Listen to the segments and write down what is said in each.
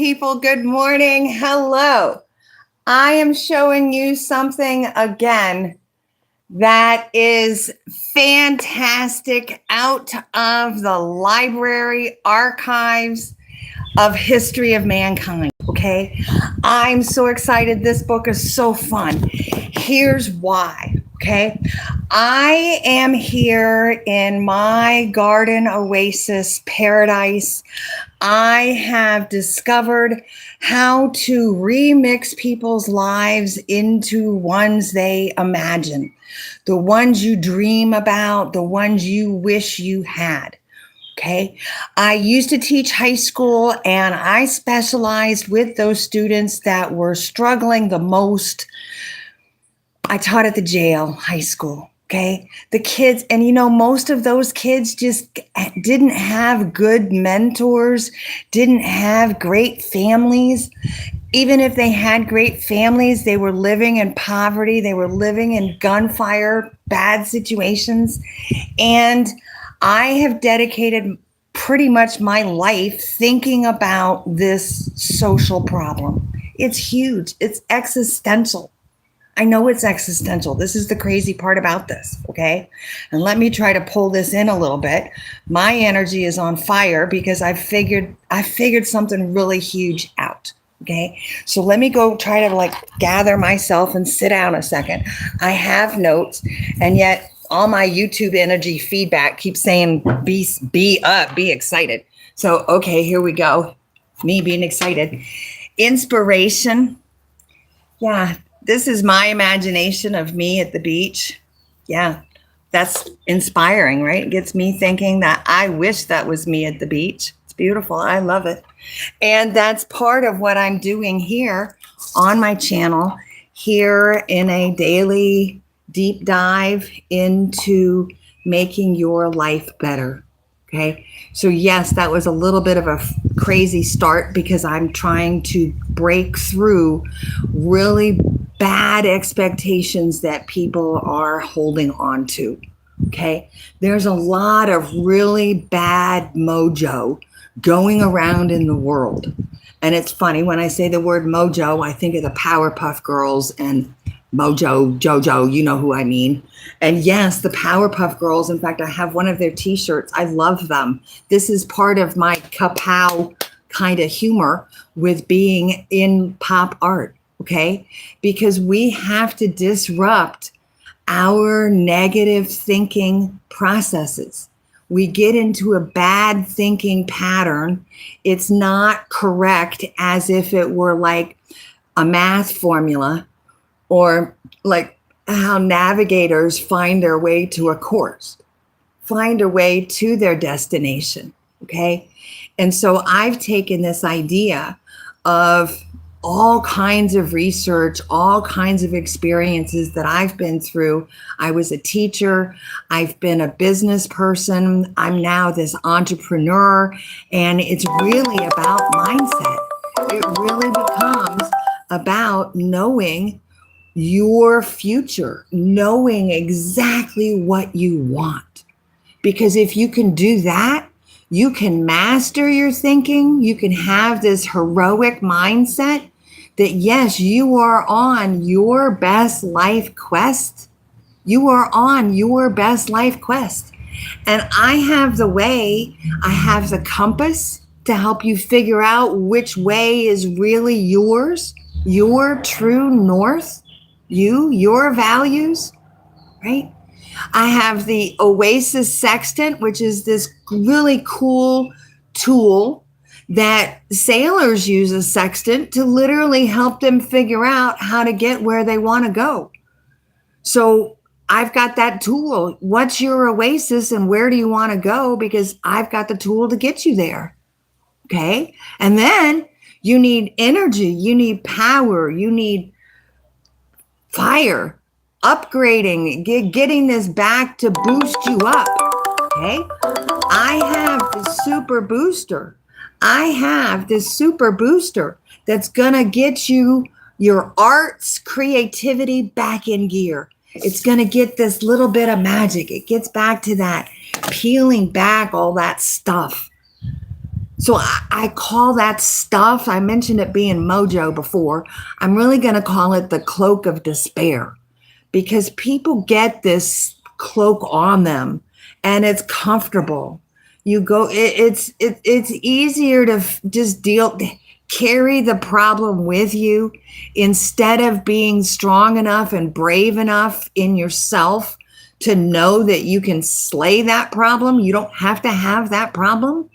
people. Good morning. Hello. I am showing you something again that is fantastic out of the library archives of history of mankind. Okay. I'm so excited. This book is so fun. Here's why. Okay. I am here in my garden oasis paradise. I have discovered how to remix people's lives into ones they imagine, the ones you dream about, the ones you wish you had. Okay. I used to teach high school and I specialized with those students that were struggling the most. I taught at the jail, high school. Okay. The kids, and most of those kids just didn't have good mentors, didn't have great families. Even if they had great families, they were living in poverty, they were living in gunfire, bad situations. And I have dedicated pretty much my life thinking about this social problem. It's huge, it's existential. I know it's existential. This is the crazy part about this, okay? And let me try to pull this in a little bit. My energy is on fire because I figured something really huge out, okay? So let me go try to gather myself and sit down a second. I have notes, and yet all my YouTube energy feedback keeps saying be up, be excited. So okay, here we go. Me being excited. Inspiration. Yeah. This is my imagination of me at the beach. Yeah, that's inspiring, right? It gets me thinking that I wish that was me at the beach. It's beautiful. I love it. And that's part of what I'm doing here on my channel, here in a daily deep dive into making your life better. Okay. So yes, that was a little bit of a crazy start because I'm trying to break through really bad expectations that people are holding on to. Okay. There's a lot of really bad mojo going around in the world. And it's funny when I say the word mojo, I think of the Powerpuff Girls and Mojo, Jojo, you know who I mean. And yes, the Powerpuff Girls, in fact, I have one of their t-shirts. I love them. This is part of my kapow kind of humor with being in pop art, okay? Because we have to disrupt our negative thinking processes. We get into a bad thinking pattern. It's not correct as if it were like a math formula, or like how navigators find their way to a course, find a way to their destination, okay? And so I've taken this idea of all kinds of research, all kinds of experiences that I've been through. I was a teacher, I've been a business person, I'm now this entrepreneur, and it's really about mindset. It really becomes about knowing your future, knowing exactly what you want. Because if you can do that, you can master your thinking. You can have this heroic mindset that yes, you are on your best life quest. You are on your best life quest. And I have the way, I have the compass to help you figure out which way is really yours, your true north. Your values, right? I have the Oasis Sextant, which is this really cool tool that sailors use a sextant to literally help them figure out how to get where they want to go. So I've got that tool. What's your oasis and where do you want to go? Because I've got the tool to get you there. Okay. And then you need energy, you need power, you need fire, upgrading, getting this back to boost you up, okay? I have the super booster. I have this super booster that's going to get you your arts, creativity back in gear. It's going to get this little bit of magic. It gets back to that, peeling back all that stuff. So I call that stuff, I mentioned it being mojo before. I'm really going to call it the cloak of despair, because people get this cloak on them and it's comfortable. It's easier to just carry the problem with you instead of being strong enough and brave enough in yourself to know that you can slay that problem. You don't have to have that problem.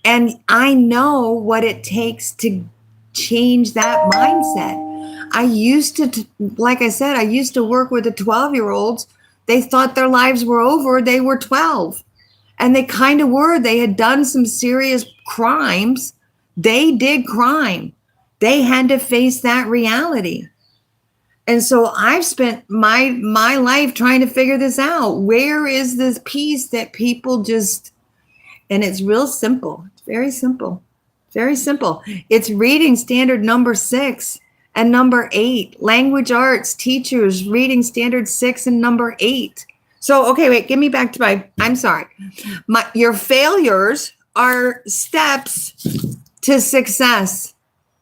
And I know what it takes to change that mindset. I used to, like I said, I used to work with the 12-year-olds. They thought their lives were over. They were 12. And they kind of were. They had done some serious crimes. They did crime. They had to face that reality. And so I've spent my life trying to figure this out. Where is this piece that people just, and it's real simple. It's very simple. Very simple. It's reading standard number 6 and number 8. Language arts teachers, reading standard 6 and number 8. So, okay, wait, give me back to I'm sorry. Your failures are steps to success.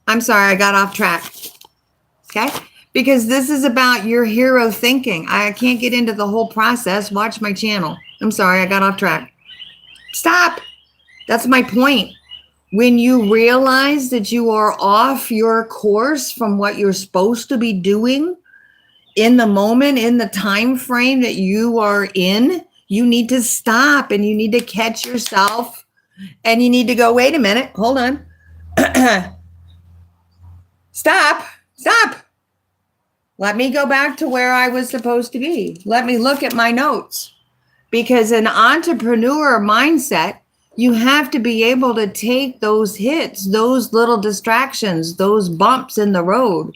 I'm sorry, I got off track. Okay? Because this is about your hero thinking. I can't get into the whole process. Watch my channel. I'm sorry, I got off track. Stop. That's my point. When you realize that you are off your course from what you're supposed to be doing in the moment, in the time frame that you are in, you need to stop and you need to catch yourself and you need to go, wait a minute, hold on. Stop. Let me go back to where I was supposed to be. Let me look at my notes. Because an entrepreneur mindset, you have to be able to take those hits, those little distractions, those bumps in the road.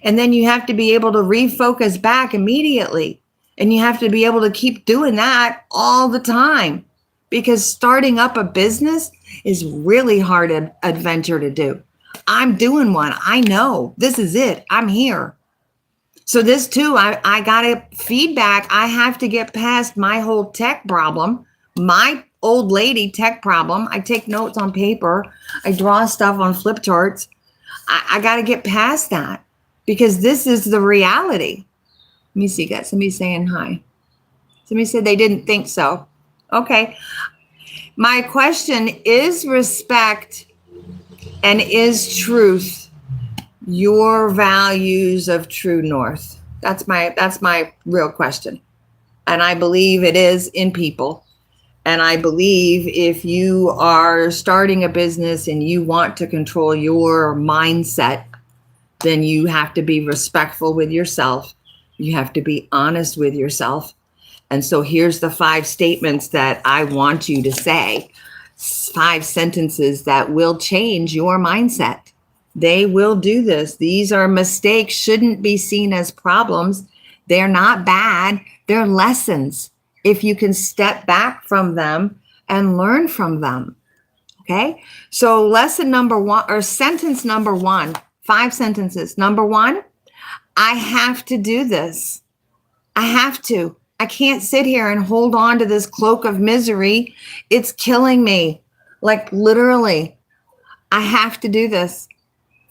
And then you have to be able to refocus back immediately. And you have to be able to keep doing that all the time. Because starting up a business is really hard adventure to do. I'm doing one. I know. This is it. I'm here. So this too, I got a feedback. I have to get past my whole tech problem, my old lady tech problem. I take notes on paper. I draw stuff on flip charts. I got to get past that because this is the reality. Let me see. Got somebody saying hi. Somebody said they didn't think so. Okay. My question is respect and is truth your values of true north? That's my real question. And I believe it is in people. And I believe if you are starting a business and you want to control your mindset, then you have to be respectful with yourself. You have to be honest with yourself. And so here's the 5 statements that I want you to say. 5 sentences that will change your mindset. They will do this. These are mistakes, shouldn't be seen as problems. They're not bad. They're lessons if you can step back from them and learn from them. Okay? So lesson number 1 or sentence number 1, 5 sentences. Number 1, I have to do this. I have to. I can't sit here and hold on to this cloak of misery. It's killing me. Like literally, I have to do this.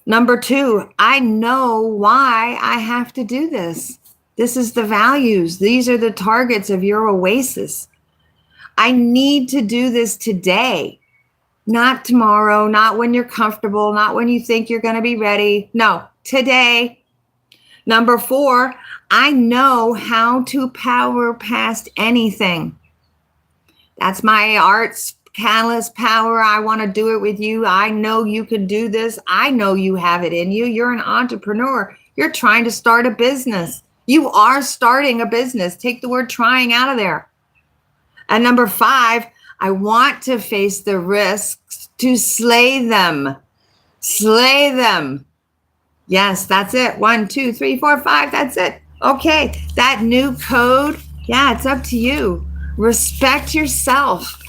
Number 2, I know why I have to do this. This is the values. These are the targets of your oasis. I need to do this today, not tomorrow, not when you're comfortable, not when you think you're going to be ready. No, today. Number 4, I know how to power past anything. That's my arts catalyst power. I want to do it with you. I know you can do this. I know you have it in you. You're an entrepreneur. You're trying to start a business. You are starting a business. Take the word trying out of there. And number 5, I want to face the risks to slay them. Slay them. Yes, that's it. 1, 2, 3, 4, 5. That's it. Okay. That new code. Yeah, it's up to you. Respect yourself.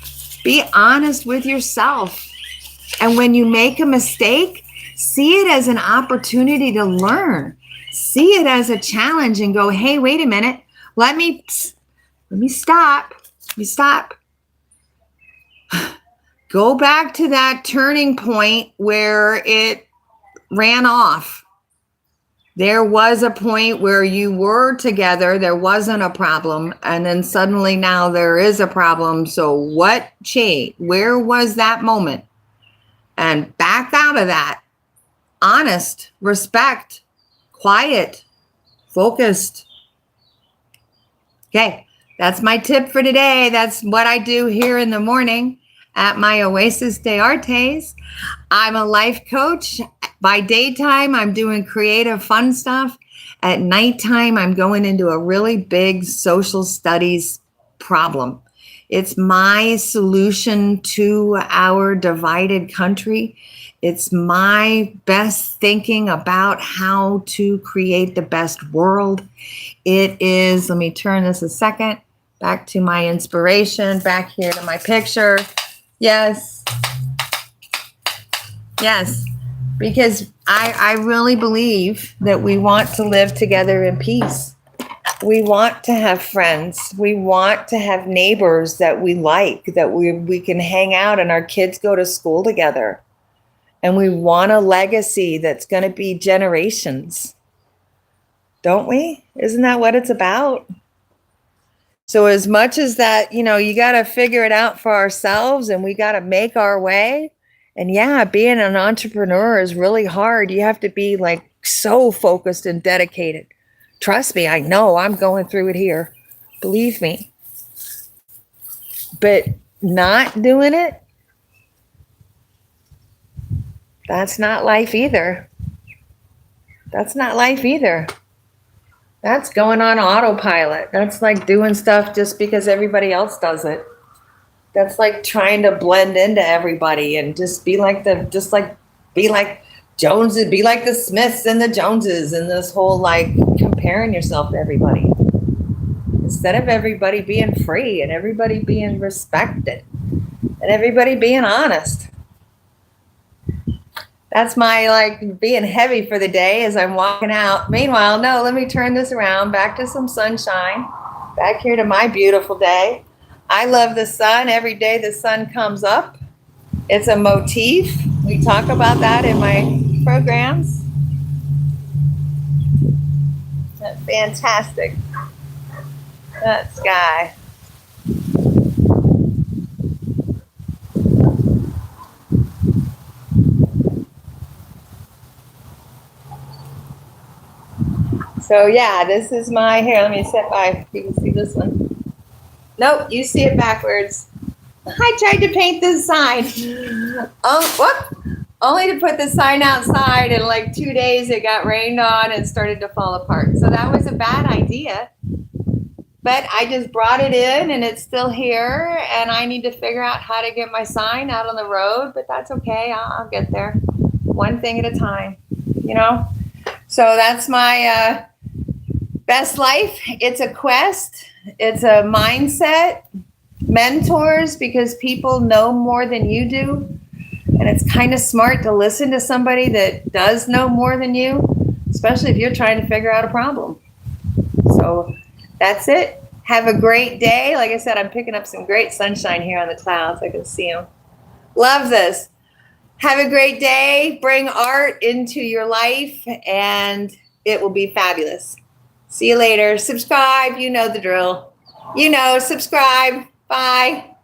Be honest with yourself. And when you make a mistake, see it as an opportunity to learn. See it as a challenge and go, hey, wait a minute. Let me stop. Let me stop. go back to that turning point where it ran off. There was a point where you were together, there wasn't a problem, and then suddenly now there is a problem. So what changed? Where was that moment? And back out of that. Honest, respect, quiet, focused. Okay, that's my tip for today. That's what I do here in the morning at my Oasis de Artes. I'm a life coach. By daytime, I'm doing creative, fun stuff. At nighttime, I'm going into a really big social studies problem. It's my solution to our divided country. It's my best thinking about how to create the best world. It is, let me turn this a second, back to my inspiration, back here to my picture. Yes. Yes. Because I really believe that we want to live together in peace. We want to have friends. We want to have neighbors that we like, that we can hang out and our kids go to school together. And we want a legacy that's going to be generations. Don't we? Isn't that what it's about? So as much as that, you got to figure it out for ourselves and we got to make our way. And yeah, being an entrepreneur is really hard. You have to be like so focused and dedicated. Trust me, I know I'm going through it here. Believe me. But not doing it, that's not life either. That's not life either. That's going on autopilot. That's like doing stuff just because everybody else does it. That's like trying to blend into everybody and just be like Joneses, be like the Smiths and the Joneses and this whole like comparing yourself to everybody. Instead of everybody being free and everybody being respected and everybody being honest. That's my like being heavy for the day as I'm walking out. Meanwhile, no, let me turn this around back to some sunshine, back here to my beautiful day. I love the sun. Every day the sun comes up. It's a motif. We talk about that in my programs. That's fantastic. That sky. So yeah, this is my hair. Let me sit by. You can see this one. Nope, you see it backwards. I tried to paint this sign. Only to put the sign outside, and like 2 days it got rained on and started to fall apart. So that was a bad idea. But I just brought it in and it's still here, and I need to figure out how to get my sign out on the road, but that's okay. I'll get there. One thing at a time, So that's my best life. It's a quest. It's a mindset. Mentors, because people know more than you do. And it's kind of smart to listen to somebody that does know more than you, especially if you're trying to figure out a problem. So that's it. Have a great day. Like I said, I'm picking up some great sunshine here on the clouds. I can see them. Love this. Have a great day. Bring art into your life and it will be fabulous. See you later. Subscribe. You know the drill. Subscribe. Bye.